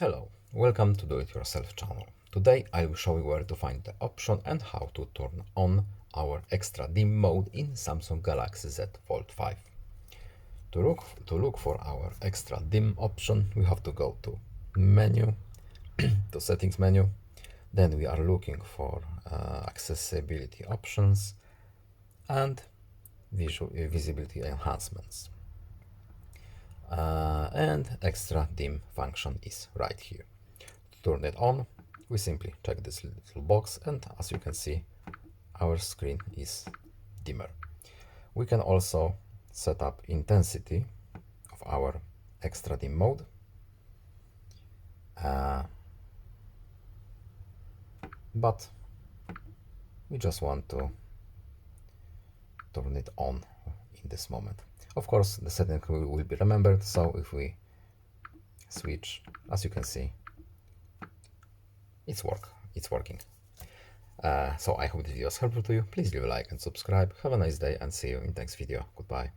Hello, welcome to Do It Yourself channel. Today I will show you where to find the option and how to turn on our extra dim mode in Samsung Galaxy Z Fold5. To look for our extra dim option, we have to go to menu, to settings menu. Then we are looking for accessibility options and visibility enhancements. And extra dim function is right here. To turn it on, we simply check this little box, and as you can see, our screen is dimmer. We can also set up intensity of our extra dim mode. But we just want to turn it on in this moment. Of course, the setting will be remembered, so if we switch, as you can see, it's working. So I hope the video was helpful to you. Please leave a like and subscribe. Have a nice day and see you in the next video. Goodbye.